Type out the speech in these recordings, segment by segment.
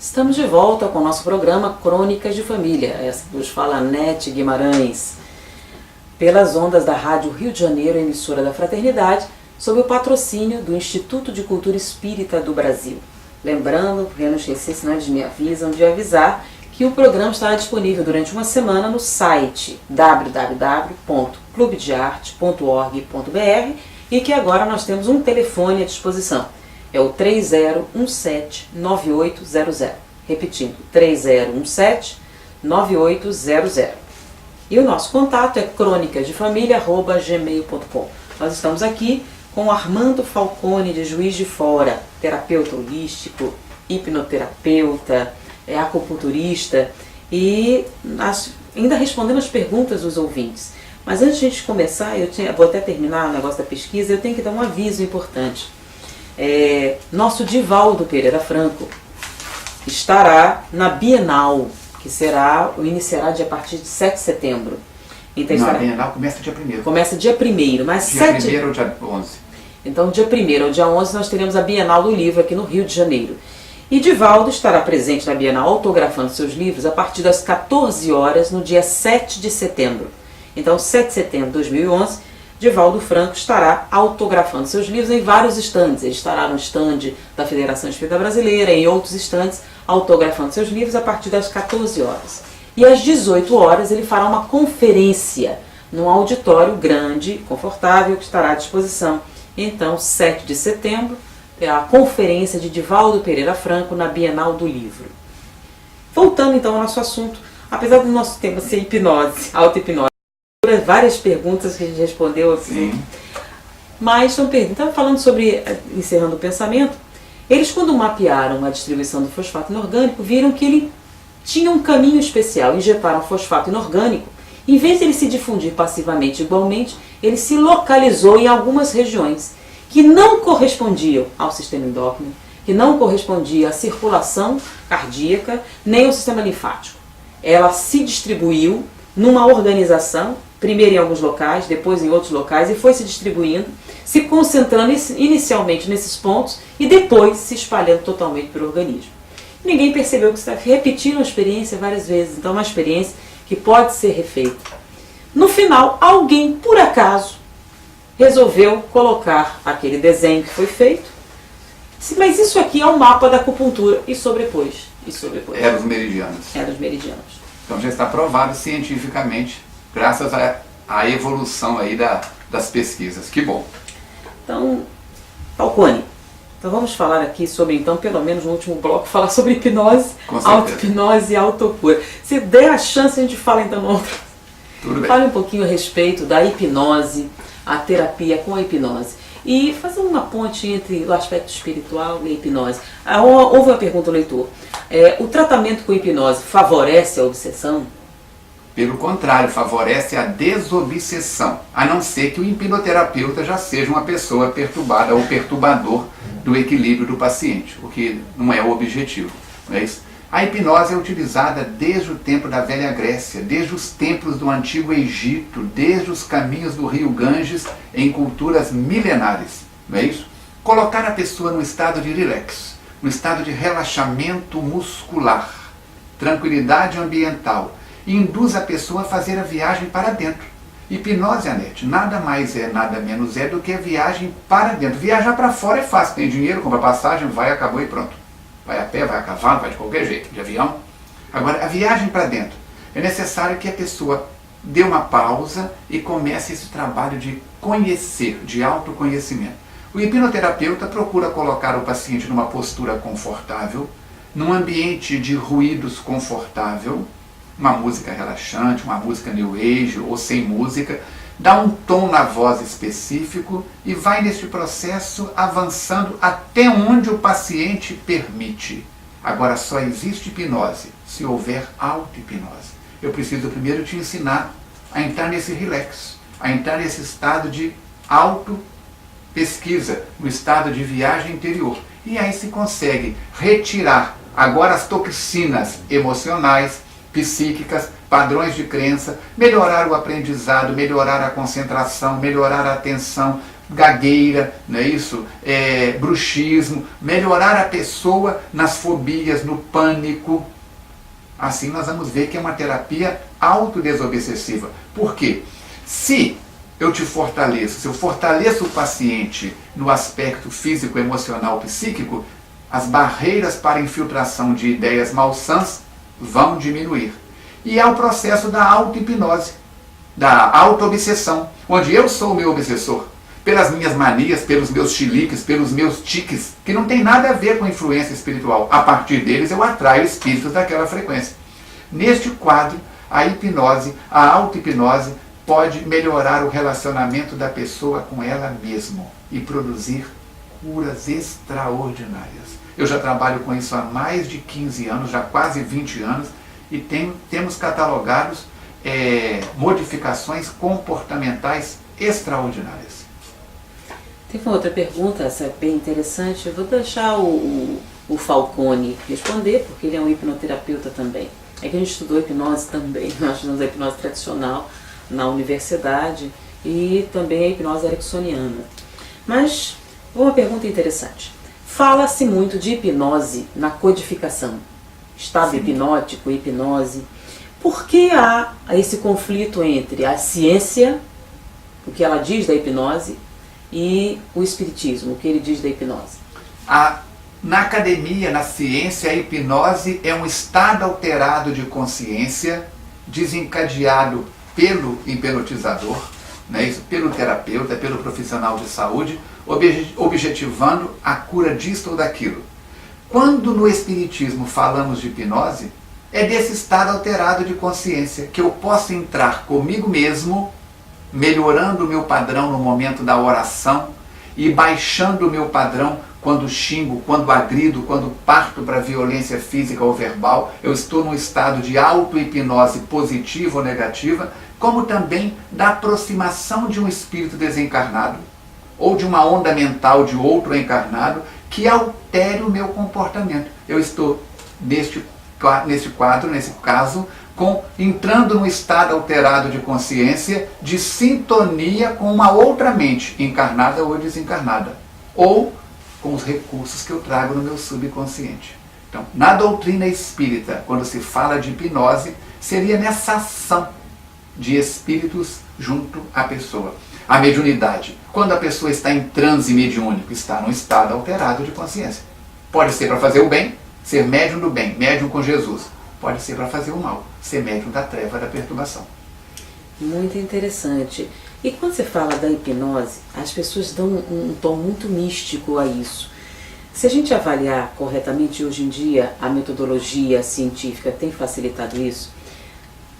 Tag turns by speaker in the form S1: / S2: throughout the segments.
S1: Estamos de volta com o nosso programa Crônicas de Família. Essa que nos fala Anete Guimarães, pelas ondas da Rádio Rio de Janeiro, emissora da Fraternidade, sob o patrocínio do Instituto de Cultura Espírita do Brasil. Lembrando, porque eu não esqueci, senão eles me avisam, de avisar que o programa estará disponível durante uma semana no site www.clubedearte.org.br e que agora nós temos um telefone à disposição. É o 3017-9800. Repetindo, 3017-9800. E o nosso contato é cronicasdefamilia@gmail.com. Nós estamos aqui com o Armando Falcone, de Juiz de Fora, terapeuta holístico, hipnoterapeuta, acupunturista, e ainda respondendo as perguntas dos ouvintes. Mas antes de a gente começar, vou até terminar o negócio da pesquisa, eu tenho que dar um aviso importante. Nosso Divaldo Pereira Franco estará na Bienal, que iniciará a partir de 7 de setembro. Então,
S2: a Bienal começa dia 1º.
S1: Começa dia 1º, mas
S2: dia 1º ou dia 11?
S1: Então, dia 1º ou dia 11 nós teremos a Bienal do Livro aqui no Rio de Janeiro. E Divaldo estará presente na Bienal autografando seus livros a partir das 14 horas no dia 7 de setembro. Então, 7 de setembro de 2011, Divaldo Franco estará autografando seus livros em vários estandes. Ele estará no estande da Federação Espírita Brasileira, em outros estandes, autografando seus livros a partir das 14 horas. E às 18 horas ele fará uma conferência num auditório grande, confortável, que estará à disposição. Então, 7 de setembro, é a conferência de Divaldo Pereira Franco na Bienal do Livro. Voltando então ao nosso assunto, apesar do nosso tema ser hipnose, auto-hipnose, várias perguntas que a gente respondeu assim.
S2: Sim.
S1: Mas estão falando sobre, encerrando o pensamento, eles quando mapearam a distribuição do fosfato inorgânico, viram que ele tinha um caminho especial. Injetaram fosfato inorgânico, em vez de ele se difundir passivamente igualmente, ele se localizou em algumas regiões que não correspondiam ao sistema endócrino, que não correspondia à circulação cardíaca, nem ao sistema linfático. Ela se distribuiu numa organização, primeiro em alguns locais, depois em outros locais, e foi se distribuindo, se concentrando inicialmente nesses pontos e depois se espalhando totalmente pelo organismo. Ninguém percebeu que está repetindo a experiência várias vezes, então é uma experiência que pode ser refeita. No final, alguém, por acaso, resolveu colocar aquele desenho que foi feito, mas isso aqui é um mapa da acupuntura, e sobrepôs.
S2: Era os meridianos.
S1: Era os meridianos.
S2: Então já está provado cientificamente, graças à evolução aí das pesquisas. Que bom.
S1: Então, Falcone, então vamos falar aqui sobre, então, pelo menos no último bloco, falar sobre hipnose, auto-hipnose e autocura. Se der a chance, a gente fala então no outro.
S2: Tudo bem.
S1: Fale um pouquinho a respeito da hipnose, a terapia com a hipnose. E fazer uma ponte entre o aspecto espiritual e a hipnose. Houve uma pergunta do leitor. O tratamento com hipnose favorece a obsessão?
S2: Pelo contrário, favorece a desobsessão, a não ser que o hipnoterapeuta já seja uma pessoa perturbada ou perturbador do equilíbrio do paciente, o que não é o objetivo, não é isso? A hipnose é utilizada desde o tempo da velha Grécia, desde os templos do antigo Egito, desde os caminhos do rio Ganges, em culturas milenares, não é isso? Colocar a pessoa no estado de relax, no estado de relaxamento muscular, tranquilidade ambiental, e induz a pessoa a fazer a viagem para dentro. Hipnose, Anete, nada mais é, nada menos é do que a viagem para dentro. Viajar para fora é fácil, tem dinheiro, compra passagem, vai, acabou e pronto. Vai a pé, vai a cavalo, vai de qualquer jeito, de avião. Agora, a viagem para dentro, é necessário que a pessoa dê uma pausa e comece esse trabalho de conhecer, de autoconhecimento. O hipnoterapeuta procura colocar o paciente numa postura confortável, num ambiente de ruídos confortável, uma música relaxante, uma música new age ou sem música, dá um tom na voz específico e vai nesse processo avançando até onde o paciente permite. Agora, só existe hipnose se houver auto-hipnose. Eu preciso primeiro te ensinar a entrar nesse relax, a entrar nesse estado de auto-pesquisa, no estado de viagem interior. E aí se consegue retirar agora as toxinas emocionais, psíquicas, padrões de crença, melhorar o aprendizado, melhorar a concentração, melhorar a atenção, gagueira, não é isso? Bruxismo, melhorar a pessoa nas fobias, no pânico. Assim nós vamos ver que é uma terapia autodesobsessiva. Por quê? Se eu te fortaleço, se eu fortaleço o paciente no aspecto físico, emocional, psíquico, as barreiras para infiltração de ideias malsãs vão diminuir. E é o processo da auto-hipnose, da auto-obsessão, onde eu sou o meu obsessor, pelas minhas manias, pelos meus chiliques, pelos meus tiques, que não tem nada a ver com influência espiritual. A partir deles eu atraio espíritos daquela frequência. Neste quadro, a hipnose, a auto-hipnose, pode melhorar o relacionamento da pessoa com ela mesma e produzir curas extraordinárias. Eu já trabalho com isso há mais de 15 anos, já quase 20 anos, e temos catalogados modificações comportamentais extraordinárias.
S1: Tem uma outra pergunta, essa é bem interessante. Eu vou deixar o Falcone responder, porque ele é um hipnoterapeuta também. É que a gente estudou hipnose também, nós estudamos a hipnose tradicional na universidade e também a hipnose ericksoniana. Mas, uma pergunta interessante. Fala-se muito de hipnose na codificação. Estado hipnótico, hipnose. Por que há esse conflito entre a ciência, o que ela diz da hipnose, e o espiritismo, o que ele diz da hipnose?
S2: Na academia, na ciência, a hipnose é um estado alterado de consciência desencadeado pelo hipnotizador, né, isso, pelo terapeuta, pelo profissional de saúde, objetivando a cura disto ou daquilo. Quando no espiritismo falamos de hipnose, é desse estado alterado de consciência que eu posso entrar comigo mesmo, melhorando o meu padrão no momento da oração e baixando o meu padrão quando xingo, quando agrido, quando parto para violência física ou verbal. Eu estou num estado de auto-hipnose positiva ou negativa, como também da aproximação de um espírito desencarnado ou de uma onda mental de outro encarnado que altere o meu comportamento. Eu estou neste quadro, nesse caso, entrando num estado alterado de consciência, de sintonia com uma outra mente, encarnada ou desencarnada, ou com os recursos que eu trago no meu subconsciente. Então, na doutrina espírita, quando se fala de hipnose, seria nessa ação de espíritos junto à pessoa. A mediunidade, quando a pessoa está em transe mediúnico, está num estado alterado de consciência. Pode ser para fazer o bem, ser médium do bem, médium com Jesus. Pode ser para fazer o mal, ser médium da treva, da perturbação.
S1: Muito interessante. E quando você fala da hipnose, as pessoas dão um tom muito místico a isso. Se a gente avaliar corretamente, hoje em dia, a metodologia científica tem facilitado isso,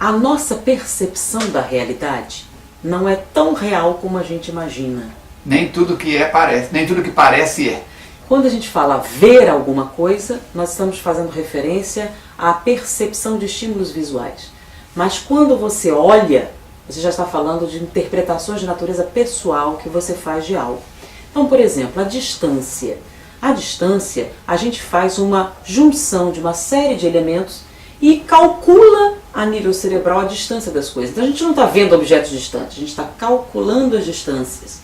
S1: a nossa percepção da realidade não é tão real como a gente imagina.
S2: Nem tudo que parece, nem tudo que parece é.
S1: Quando a gente fala ver alguma coisa, nós estamos fazendo referência à percepção de estímulos visuais. Mas quando você olha, você já está falando de interpretações de natureza pessoal que você faz de algo. Então, por exemplo, a distância. A distância, a gente faz uma junção de uma série de elementos e calcula a nível cerebral a distância das coisas. Então a gente não está vendo objetos distantes, a gente está calculando as distâncias.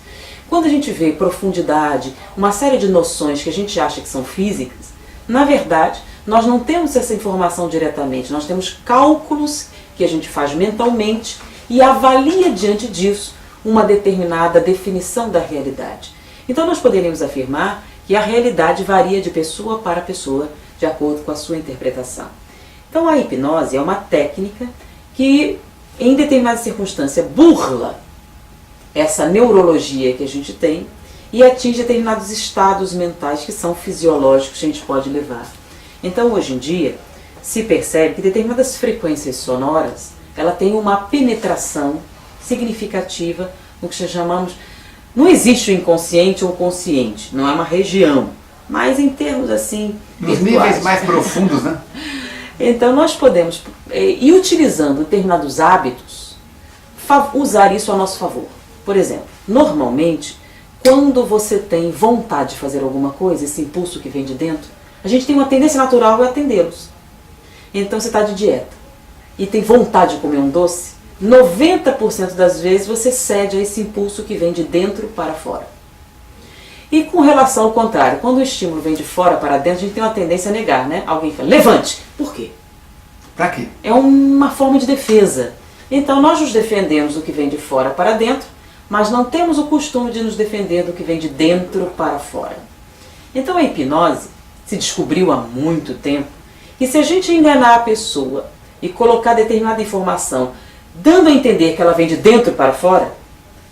S1: Quando a gente vê profundidade, uma série de noções que a gente acha que são físicas, na verdade, nós não temos essa informação diretamente, nós temos cálculos que a gente faz mentalmente e avalia diante disso uma determinada definição da realidade. Então nós poderíamos afirmar que a realidade varia de pessoa para pessoa, de acordo com a sua interpretação. Então a hipnose é uma técnica que, em determinada circunstância, burla essa neurologia que a gente tem e atinge determinados estados mentais que são fisiológicos que a gente pode levar. Então, hoje em dia, se percebe que determinadas frequências sonoras, ela tem uma penetração significativa no que chamamos... Não existe o inconsciente ou o consciente, não é uma região, mas em termos assim...
S2: Nos níveis mais profundos, né?
S1: Então nós podemos, e utilizando determinados hábitos, usar isso a nosso favor. Por exemplo, normalmente, quando você tem vontade de fazer alguma coisa, esse impulso que vem de dentro, a gente tem uma tendência natural a atendê-los. Então você está de dieta e tem vontade de comer um doce, 90% das vezes você cede a esse impulso que vem de dentro para fora. E com relação ao contrário, quando o estímulo vem de fora para dentro, a gente tem uma tendência a negar, né? Alguém fala, levante. Por quê?
S2: Para quê?
S1: É uma forma de defesa. Então nós nos defendemos do que vem de fora para dentro, mas não temos o costume de nos defender do que vem de dentro para fora. Então a hipnose se descobriu há muito tempo que se a gente enganar a pessoa e colocar determinada informação, dando a entender que ela vem de dentro para fora,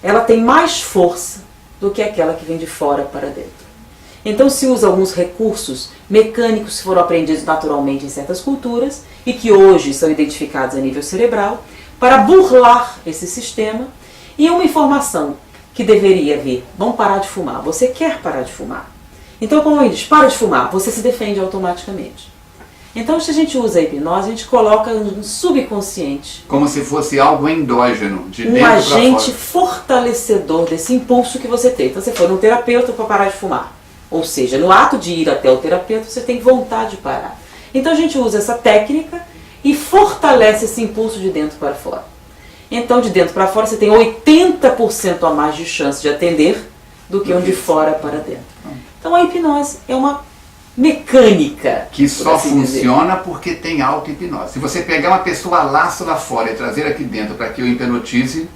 S1: ela tem mais força do que aquela que vem de fora para dentro. Então se usa alguns recursos mecânicos que foram aprendidos naturalmente em certas culturas e que hoje são identificados a nível cerebral para burlar esse sistema e uma informação que deveria vir, vamos parar de fumar, você quer parar de fumar. Então como ele diz, para de fumar, você se defende automaticamente. Então se a gente usa a hipnose, a gente coloca no subconsciente
S2: como se fosse algo endógeno, de dentro
S1: um
S2: para
S1: agente
S2: fora.
S1: fortalecedor desse impulso que você tem. Então você foi num terapeuta para parar de fumar. Ou seja, no ato de ir até o terapeuta, você tem vontade de parar. Então a gente usa essa técnica e fortalece esse impulso de dentro para fora. Então de dentro para fora você tem 80% a mais de chance de atender do que um de fora para dentro. Então a hipnose é uma mecânica.
S2: Que só
S1: assim
S2: funciona porque tem auto-hipnose. Se você pegar uma pessoa laço lá fora e trazer aqui dentro para que eu hipnotize...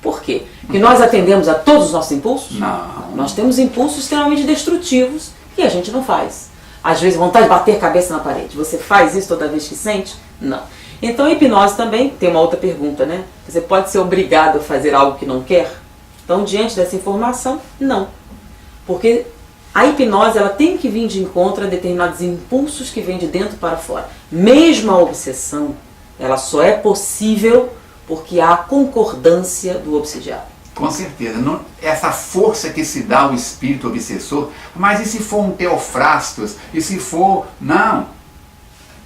S1: Por quê? Porque nós atendemos a todos os nossos impulsos?
S2: Não.
S1: Nós temos impulsos extremamente destrutivos que a gente não faz. Às vezes vontade de bater a cabeça na parede. Você faz isso toda vez que sente? Não. Então a hipnose também tem uma outra pergunta, né? Você pode ser obrigado a fazer algo que não quer? Então diante dessa informação, não. Porque a hipnose ela tem que vir de encontro a determinados impulsos que vêm de dentro para fora. Mesmo a obsessão, ela só é possível porque há a concordância do obsidiado.
S2: Com certeza. Não, essa força que se dá ao espírito obsessor, mas e se for um Teofrastos? E se for... Não.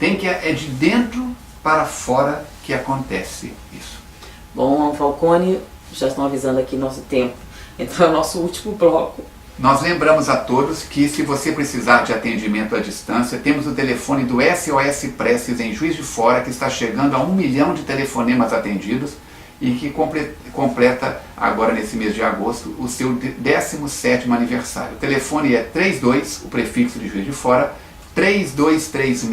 S2: É de dentro para fora que acontece isso.
S1: Bom, Falcone, já estão avisando aqui nosso tempo. Então é o nosso último bloco.
S2: Nós lembramos a todos que se você precisar de atendimento à distância, temos o telefone do SOS Preces em Juiz de Fora, que está chegando a 1 milhão de telefonemas atendidos e que completa agora nesse mês de agosto o seu 17º aniversário. O telefone é 32, o prefixo de Juiz de Fora, 3236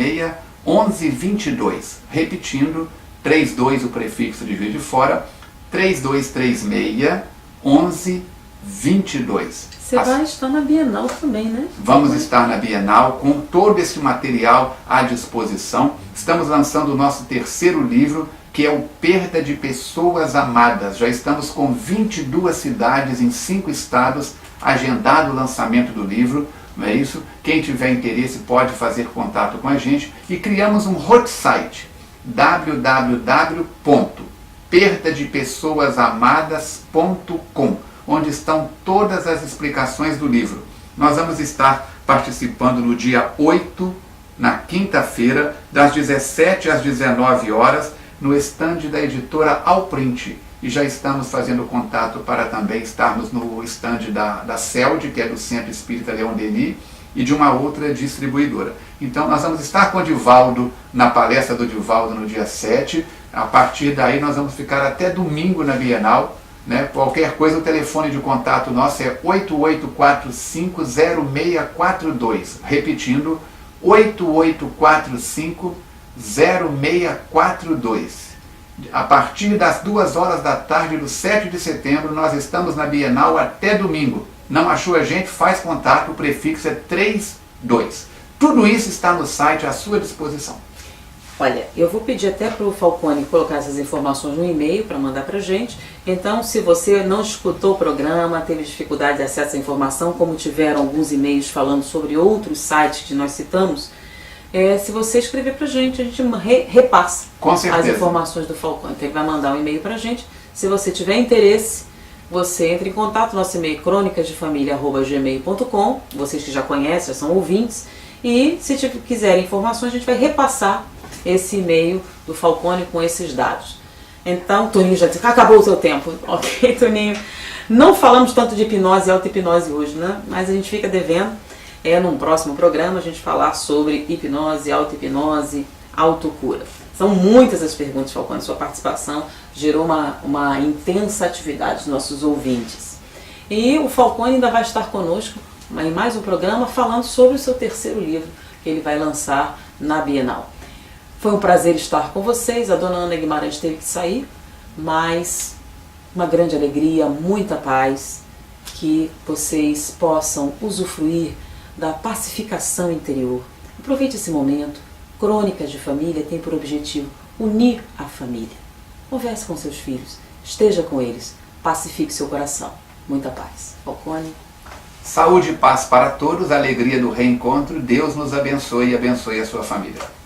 S2: 1122. Repetindo, 32 o prefixo de Juiz de Fora, 3236 1122.
S1: Você vai estar na Bienal também, né?
S2: Vamos estar na Bienal com todo esse material à disposição. Estamos lançando o nosso 3º livro, que é o Perda de Pessoas Amadas. Já estamos com 22 cidades em 5 estados, agendado o lançamento do livro, não é isso? Quem tiver interesse pode fazer contato com a gente. E criamos um hot site, www.perdadepessoasamadas.com, onde estão todas as explicações do livro. Nós vamos estar participando no dia 8, na quinta-feira, das 17 às 19 horas, no estande da editora Alprint. E já estamos fazendo contato para também estarmos no estande da CELD, que é do Centro Espírita Leon Denis, e de uma outra distribuidora. Então nós vamos estar com o Divaldo, na palestra do Divaldo no dia 7. A partir daí nós vamos ficar até domingo na Bienal. Né? Qualquer coisa, o telefone de contato nosso é 8845-0642. Repetindo, 8845-0642. A partir das 2 horas da tarde do 7 de setembro, nós estamos na Bienal até domingo. Não achou a gente? Faz contato, o prefixo é 32. Tudo isso está no site à sua disposição.
S1: Olha, eu vou pedir até para o Falcone colocar essas informações no e-mail para mandar para a gente. Então, se você não escutou o programa, teve dificuldade de acesso à informação, como tiveram alguns e-mails falando sobre outros sites que nós citamos, se você escrever para a gente repassa as informações do Falcone. Então, ele vai mandar um e-mail para a gente. Se você tiver interesse, você entra em contato. Nosso e-mail é cronicasdefamilia@gmail.com. Vocês que já conhecem, já são ouvintes. E se quiserem informações, a gente vai repassar esse e-mail do Falcone com esses dados. Então, Toninho já disse que acabou o seu tempo. Ok, Toninho? Não falamos tanto de hipnose e auto-hipnose hoje, né? Mas a gente fica devendo, num próximo programa, a gente falar sobre hipnose, auto-hipnose, autocura. São muitas as perguntas, Falcone. Sua participação gerou uma intensa atividade dos nossos ouvintes. E o Falcone ainda vai estar conosco em mais um programa falando sobre o seu terceiro livro, que ele vai lançar na Bienal. Foi um prazer estar com vocês. A dona Ana Guimarães teve que sair, mas uma grande alegria, muita paz, que vocês possam usufruir da pacificação interior. Aproveite esse momento. Crônicas de Família tem por objetivo unir a família. Converse com seus filhos, esteja com eles, pacifique seu coração. Muita paz. Falcone.
S2: Saúde e paz para todos, alegria do reencontro. Deus nos abençoe e abençoe a sua família.